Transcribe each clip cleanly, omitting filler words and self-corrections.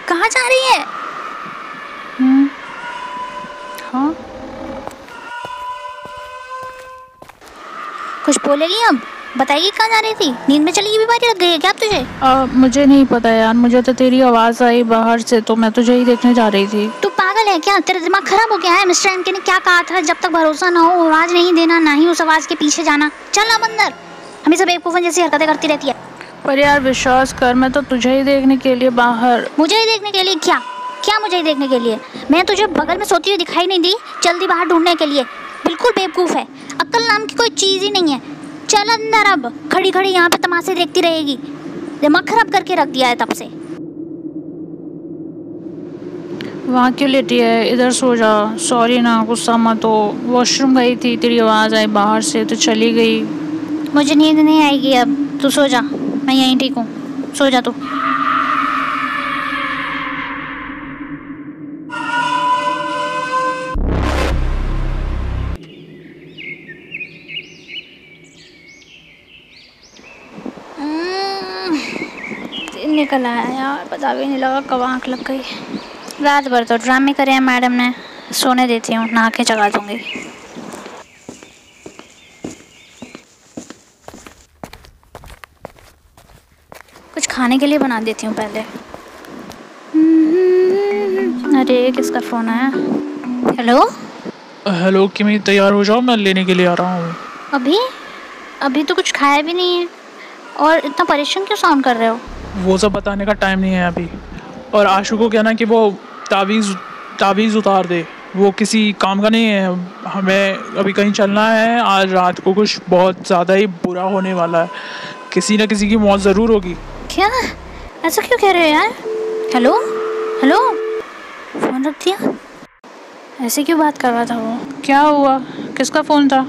कहाँ जा रही है? हाँ, कुछ बोलेगी अब? बताइए कहाँ जा रही थी? नींद में चली बीमारी लग गई है क्या तुझे? मुझे नहीं पता यार, मुझे तो तेरी आवाज़ आई बाहर से तो मैं तुझे ही देखने जा रही थी। तू पागल है क्या? तेरा दिमाग खराब हो गया है? मिस्टर एम के ने क्या कहा था? जब तक भरोसा ना हो आवाज़ नहीं देना, ना ही उस आवाज़ के पीछे जाना। चल अब अंदर, हमेशा बेवकूफ़न जैसी हरकतें करती रहती है। पर यार विश्वास कर, मैं तो तुझे ही देखने के लिए बाहर। मुझे ही देखने के लिए? क्या क्या मुझे ही देखने के लिए? मैं तुझे बगल में सोती हुई दिखाई नहीं दी? जल्दी बाहर ढूंढने के लिए। बिल्कुल बेवकूफ़ है, अक्ल नाम की कोई चीज़ ही नहीं है। चल अंदर, अब खड़ी खड़ी यहाँ पे तमाशे देखती रहेगी। दिमाग खराब करके रख दिया है तब से। वहाँ क्यों लेटी है? इधर सो जा। सॉरी ना, गुस्सा मत हो। वॉशरूम गई थी, तेरी आवाज़ आई बाहर से तो चली गई। मुझे नींद नहीं आएगी अब, तू सो जा। मैं यहीं ठीक हूँ, सो जा तू। दिन निकल आया यार, पता भी नहीं लगा कब आँख लग गई। रात भर तो ड्रामे करे हैं मैडम ने। सोने देती हूँ, नहा के जगा दूंगी। कुछ खाने के लिए बना देती हूँ पहले। अरे किसका फ़ोन आया? हेलो हेलो किमी, तैयार हो जाओ, मैं लेने के लिए आ रहा हूँ। अभी अभी तो कुछ खाया भी नहीं है और इतना परेशान क्यों साउंड कर रहे हो? वो सब बताने का टाइम नहीं है अभी। और आशु को कहना कि वो तावीज़ उतार दे, वो किसी काम का नहीं है। हमें अभी कहीं चलना है, आज रात को कुछ बहुत ज़्यादा ही बुरा होने वाला है। किसी न किसी की मौत ज़रूर होगी। क्या? ऐसा क्यों कह रहे हो यार? हेलो हेलो, फ़ोन रख दिया? ऐसे क्यों बात कर रहा था वो? क्या हुआ? किसका फ़ोन था?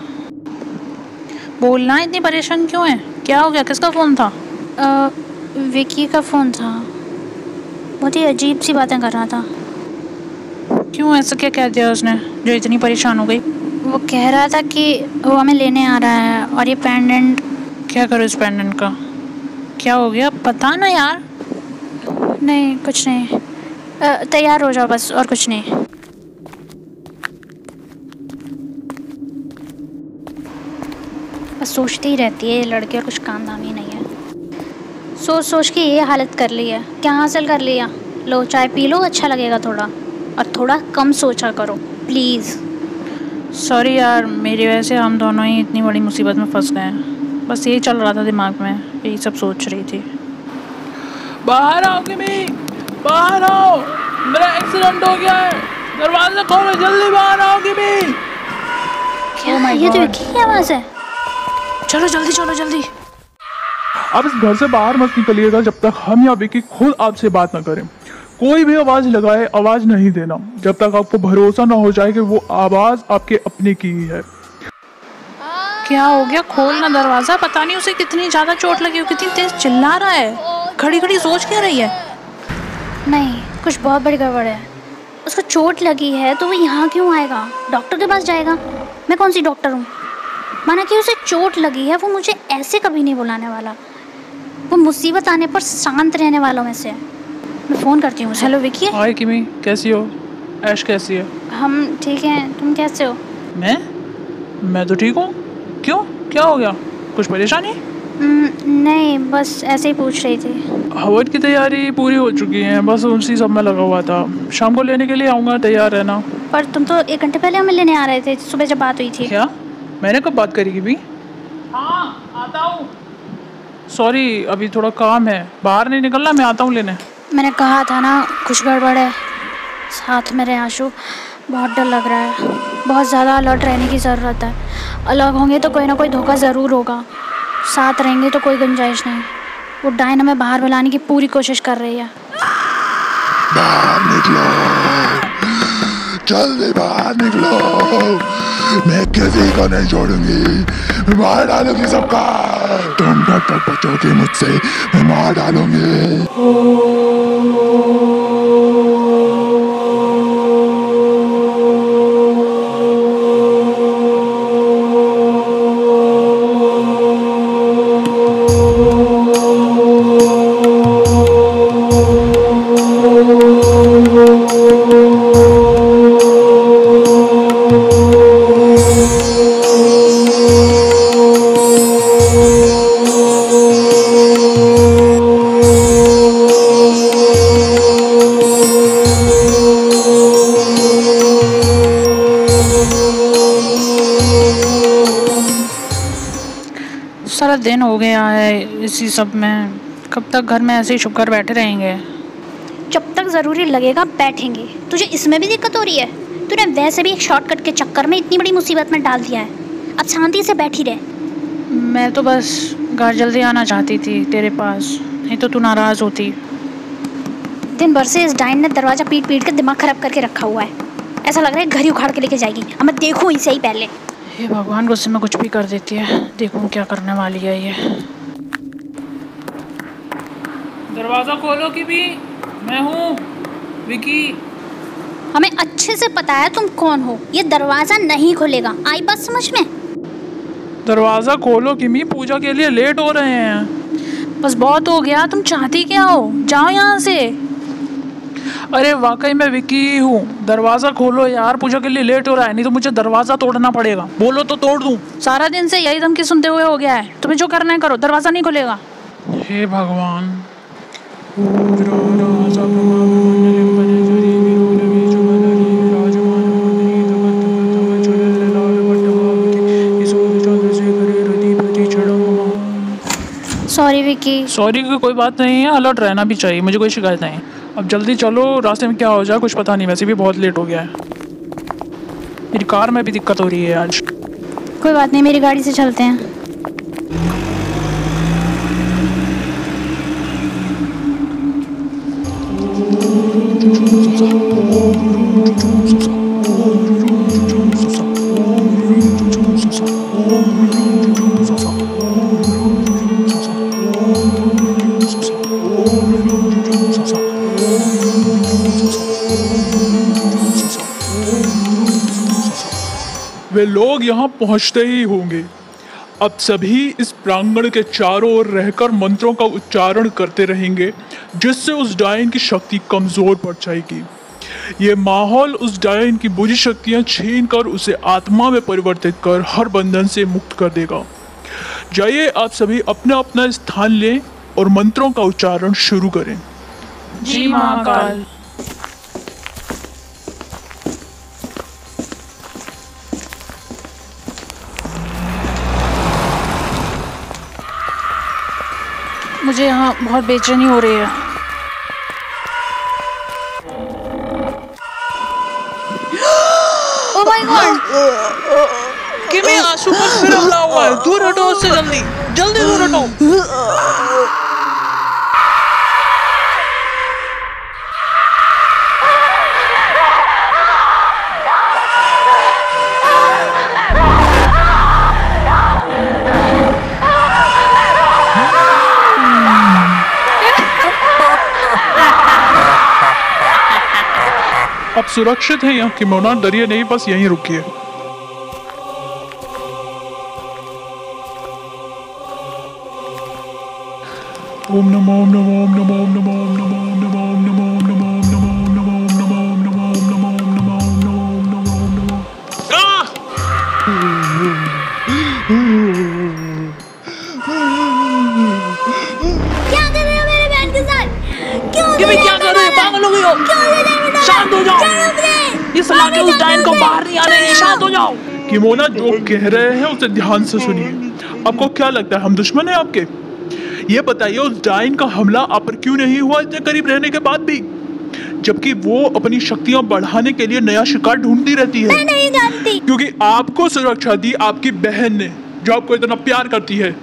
बोलना, इतनी परेशान क्यों है? क्या हो गया? किसका फ़ोन था? विकी का फ़ोन था। बहुत ही अजीब सी बातें कर रहा था। क्यों, ऐसा क्या कह दिया उसने जो इतनी परेशान हो गई? वो कह रहा था कि वो हमें लेने आ रहा है और ये पेंडेंट। क्या करो इस पेंडेंट का? क्या हो गया, पता ना यार। नहीं कुछ नहीं, तैयार हो जाओ बस, और कुछ नहीं। बस सोचती ही रहती है ये लड़की और कुछ काम धाम ही नहीं है। सोच सोच के ये हालत कर ली है। क्या हासिल कर लिया? लो चाय पी लो, अच्छा लगेगा थोड़ा। और थोड़ा कम सोचा करो प्लीज़। सॉरी यार, मेरी वजह से हम दोनों ही इतनी बड़ी मुसीबत में फंस गए हैं। बस यही चल रहा था दिमाग में, यही सब सोच रही थी। बाहर आओ किमी, बाहर आओ, मेरा एक्सीडेंट हो गया है, दरवाजा खोलो, जल्दी बाहर आओ किमी। क्या ये तो विकी की आवाज़ है? चलो जल्दी, चलो जल्दी। आप इस घर से बाहर मत निकलिएगा जब तक हम या विकी खुद आपसे बात ना करें। कोई भी आवाज लगाए, आवाज नहीं देना जब तक आपको भरोसा ना हो जाए कि वो आवाज आपके अपने की ही है। क्या हो गया? खोलना दरवाज़ा। पता नहीं उसे कितनी ज़्यादा चोट लगी हो, कितनी तेज चिल्ला रहा है। खड़ी खड़ी सोच क्या रही है? नहीं, कुछ बहुत बड़ी गड़बड़ है। उसको चोट लगी है तो वो यहाँ क्यों आएगा? डॉक्टर के पास जाएगा। मैं कौन सी डॉक्टर हूँ? माना कि उसे चोट लगी है, वो मुझे ऐसे कभी नहीं बुलाने वाला। वो मुसीबत आने पर शांत रहने वालों में से है। मैं फ़ोन करती हूँ। हेलो विकी। हाय किमी, कैसी हो? ऐश कैसी है? हम ठीक हैं, तुम कैसे हो? मैं तो ठीक हूँ। क्यों, क्या हो गया? कुछ परेशानी? नहीं, बस ऐसे ही पूछ रही थी। हवट की तैयारी पूरी हो चुकी है, बस उसी सब में लगा हुआ था। शाम को लेने के लिए आऊँगा, तैयार रहना। पर तुम तो 1 घंटे पहले हमें लेने आ रहे थे, सुबह जब बात हुई थी। क्या? मैंने कब बात करी भी? हाँ आता हूँ। सॉरी, अभी थोड़ा काम है, बाहर नहीं निकलना, मैं आता हूँ लेने। मैंने कहा था ना कुछ गड़बड़ है। साथ में रहे आशु, बहुत डर लग रहा है। बहुत ज़्यादा अलर्ट रहने की ज़रूरत है। अलग होंगे तो कोई ना कोई धोखा ज़रूर होगा। साथ रहेंगे तो कोई गुंजाइश नहीं। वो डायन हमें बाहर बुलाने की पूरी कोशिश कर रही है। बाहर निकलो, जल्दी बाहर निकलो। मैं किसी को नहीं छोड़ूंगी, मैं मार डालूंगी सबका। तुम कब तक बचोगे मुझसे? मैं मार डालूंगी। दिन हो गया है इसी सब में, कब तक घर में ऐसे ही छुप कर बैठे रहेंगे? जब तक ज़रूरी लगेगा बैठेंगे। तुझे इसमें भी दिक्कत हो रही है? तूने वैसे भी एक शॉर्टकट के चक्कर में इतनी बड़ी मुसीबत में डाल दिया है, अब शांति से बैठी रहे। मैं तो बस घर जल्दी आना चाहती थी तेरे पास, नहीं तो तू नाराज़ होती। दिन भर से इस डाइन ने दरवाज़ा पीट पीट के दिमाग खराब करके रखा हुआ है, ऐसा लग रहा है घर ही उखाड़ के लेके जाएगी। अब मैं देखूँ इसे ही पहले। ये भगवान गुस्से में कुछ भी कर देती है, देखूँ क्या करने वाली है ये। दरवाज़ा खोलो कि भी, मैं हूँ विकी। हमें अच्छे से पता है तुम कौन हो, ये दरवाज़ा नहीं खुलेगा, आई बात समझ में? दरवाज़ा खोलो किमी, पूजा के लिए लेट हो रहे हैं। बस बहुत हो गया, तुम चाहती क्या हो? जाओ यहाँ से। अरे वाकई मैं विकी ही हूँ, दरवाज़ा खोलो यार, पूजा के लिए लेट हो रहा है, नहीं तो मुझे दरवाज़ा तोड़ना पड़ेगा। बोलो तो तोड़ दूँ। सारा दिन से यही धमकी सुनते हुए हो गया है, तुम्हें जो करना है करो, दरवाज़ा नहीं खुलेगा। हे भगवान। सॉरी विकी। सॉरी की कोई बात नहीं है, अलर्ट रहना भी चाहिए, मुझे कोई शिकायत नहीं। अब जल्दी चलो, रास्ते में क्या हो जाए कुछ पता नहीं, वैसे भी बहुत लेट हो गया है। मेरी कार में भी दिक्कत हो रही है आज। कोई बात नहीं, मेरी गाड़ी से चलते हैं। वे लोग यहाँ पहुँचते ही होंगे। अब सभी इस प्रांगण के चारों ओर रहकर मंत्रों का उच्चारण करते रहेंगे, जिससे उस डायन की शक्ति कमजोर पड़ जाएगी। ये माहौल उस डायन की बुरी शक्तियाँ छीन कर उसे आत्मा में परिवर्तित कर हर बंधन से मुक्त कर देगा। जाइए आप सभी अपना अपना स्थान लें और मंत्रों का उच्चारण शुरू करें। जी महाकाल। मुझे यहाँ बहुत बेचैनी हो रही है। Oh my God! किमी आंसू पर फिर हमला हुआ है, दूर हटो उससे, जल्दी जल्दी दूर हटो। आप सुरक्षित हैं यहाँ किमोना, डरिए नहीं, बस यहीं रुकिए। ओम नमो ओम नमो ओम नमो ओम नमो ओम नमो ओम नमो ओम नमो ओम नमो ओम नमो ओम नमो ओम नमो ओम नमो ओम नमो ओम नमो ओम नमो ओम नमो क्या कर रहे हो मेरे बहन के साथ? क्यों क्या कर रहे हो? पागल हो गई हो? शांत हो जाओ, इस इलाके उस डायन को बाहर नहीं आने देंगे, शांत हो जाओ। किमोना जो कह रहे हैं उसे ध्यान से सुनिए। आपको क्या लगता है हम दुश्मन हैं आपके? ये बताइए उस डायन का हमला आप पर क्यों नहीं हुआ इतने करीब रहने के बाद भी, जबकि वो अपनी शक्तियां बढ़ाने के लिए नया शिकार ढूंढती रहती है। मैं नहीं जानती। क्योंकि आपको सुरक्षा दी आपकी बहन ने, जो आपको इतना प्यार करती है।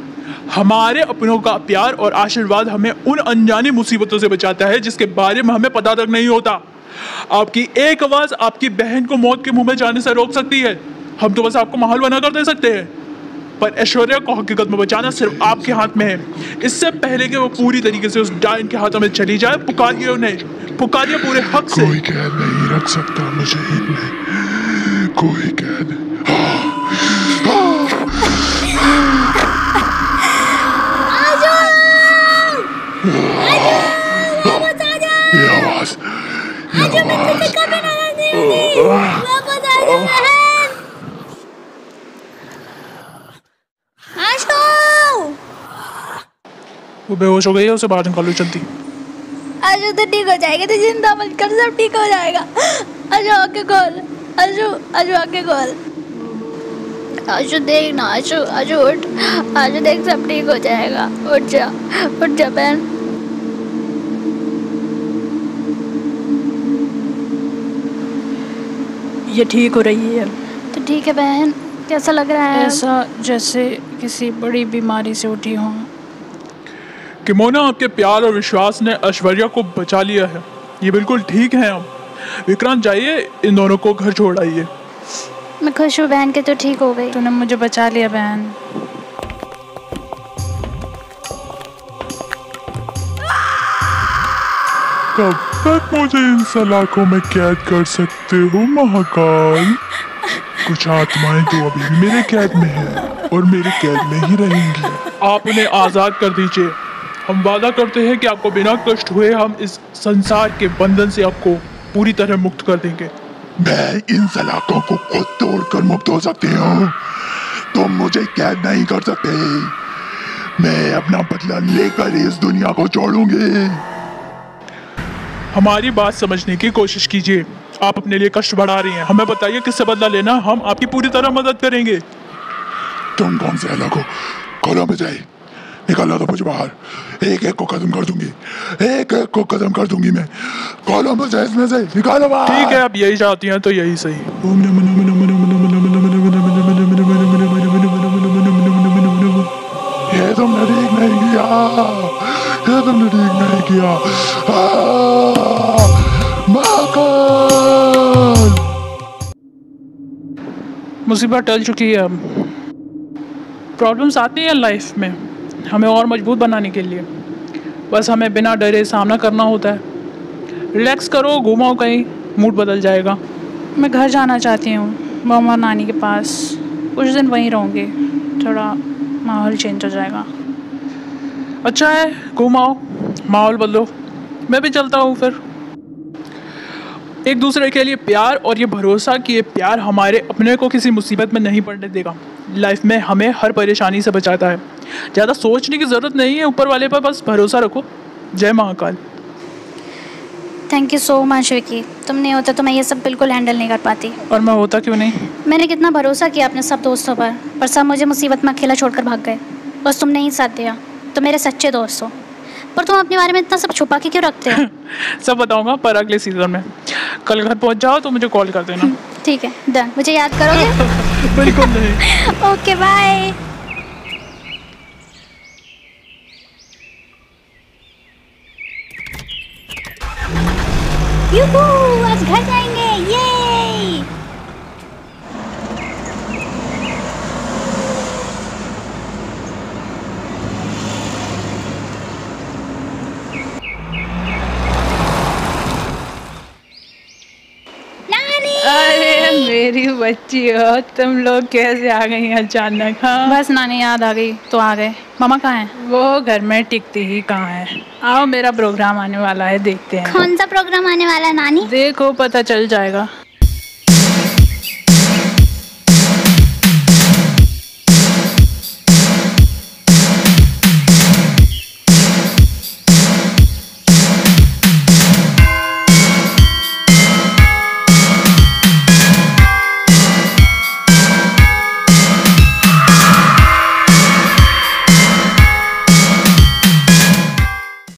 हमारे अपनों का प्यार और आशीर्वाद हमें उन अनजानी मुसीबतों से बचाता है जिसके बारे में हमें पता तक नहीं होता। आपकी एक आवाज आपकी बहन को मौत के मुंह में जाने से रोक सकती है। हम तो बस आपको माहौल बना कर दे सकते हैं, पर ऐश्वर्या को हकीकत में बचाना सिर्फ आपके हाथ में है। इससे पहले कि वो पूरी तरीके से उस डायन के हाथों में चली जाए, पुकारिए उन्हें, पुकारिए पूरे हक से। कोई कैद नहीं रख सकता मुझे इनमें, कोई कैद। ये आवाज, वो बेहोश हो गई है, उसे बाहर निकालो जल्दी। आजू तो ठीक हो जाएगा, तो जिंदा मत कर, सब ठीक हो जाएगा। आजू आके खोल, आजू आजू आके खोल। आशु देख ना, आशु आशु उठ, आशु देख सब ठीक हो जाएगा। उठ जा बहन। ये ठीक हो रही है। तो ठीक है बहन, कैसा लग रहा है? ऐसा जैसे किसी बड़ी बीमारी से उठी हूँ। किमोना, आपके प्यार और विश्वास ने ऐश्वर्या को बचा लिया है। ये बिल्कुल ठीक है। अब विक्रांत जाइए, इन दोनों को घर छोड़ आइए। मैं खुश हूँ बहन के तो ठीक हो गई। तूने मुझे बचा लिया बहन। कब तक मुझे इन सलाखों में कैद कर सकते हो महाकाल? कुछ आत्माएं तो अभी भी मेरे कैद में हैं और मेरे कैद में ही रहेंगी। आप उन्हें आजाद कर दीजिए। हम वादा करते हैं कि आपको बिना कष्ट हुए हम इस संसार के बंधन से आपको पूरी तरह मुक्त कर देंगे। मैं इन सलाखों को खुद तोड़कर मुक्त हो सकती हूँ। तुम मुझे कैद नहीं कर सकते। मैं अपना बदला लेकर इस दुनिया को छोड़ूंगी। हमारी बात समझने की कोशिश कीजिए। आप अपने लिए कष्ट बढ़ा रही हैं। हमें बताइए किससे बदला लेना, हम आपकी पूरी तरह मदद करेंगे। तुम कौन से अलग हो? खोलो मुझे, निकालो तो मुझे बाहर। एक एक को खत्म कर दूंगी, एक एक को खत्म कर दूंगी मैं। खोलो मुझे इसमें से, निकालो बाहर। ठीक है, आप यही चाहती हैं तो यही सही। ये तुमने ठीक नहीं किया, ये तुमने ठीक नहीं किया। महाकाल! मुसीबत टल चुकी है। अब प्रॉब्लम्स आती हैं लाइफ में हमें और मजबूत बनाने के लिए। बस हमें बिना डरे सामना करना होता है। रिलैक्स करो, घूमो कहीं, मूड बदल जाएगा। मैं घर जाना चाहती हूँ, मामा और नानी के पास। कुछ दिन वहीं रहूँगी, थोड़ा माहौल चेंज हो जाएगा। अच्छा है, घूमाओ, माहौल बदलो। मैं भी चलता हूँ फिर। एक दूसरे के लिए प्यार और ये भरोसा कि ये प्यार हमारे अपने को किसी मुसीबत में नहीं पड़ने देगा। लाइफ में हमें हर परेशानी से बचाता है। ज़्यादा सोचने की ज़रूरत नहीं है, ऊपर वाले पर बस भरोसा रखो। जय Mahakal. Thank you so much Vicky, तुम नहीं होता तो मैं ये सब बिल्कुल हैंडल नहीं कर पाती। और मैं होता क्यों नहीं? मैंने कितना भरोसा किया अपने सब दोस्तों पर सब मुझे मुसीबत में अकेला छोड़कर भाग गए। बस तुमने ही साथ दिया। तो मेरे सच्चे दोस्त हो, पर तुम अपने बारे में इतना सब छुपा के क्यों रखते हो? सब बताऊंगा पर अगले सीज़न में। कल घर पहुंच जाओ तो मुझे कॉल कर देना। ठीक है, डन। मुझे याद करोगे? बिल्कुल नहीं। Okay bye. यूहू, आज घर जाएंगे, ये। अरे मेरी बच्ची हो, तुम लोग कैसे आ गई अचानक? हाँ, बस नानी याद आ गई तो आ गए। मामा कहाँ हैं? वो घर में टिकती ही कहाँ है। आओ, मेरा प्रोग्राम आने वाला है, देखते हैं। कौन सा प्रोग्राम आने वाला है नानी? देखो, पता चल जाएगा।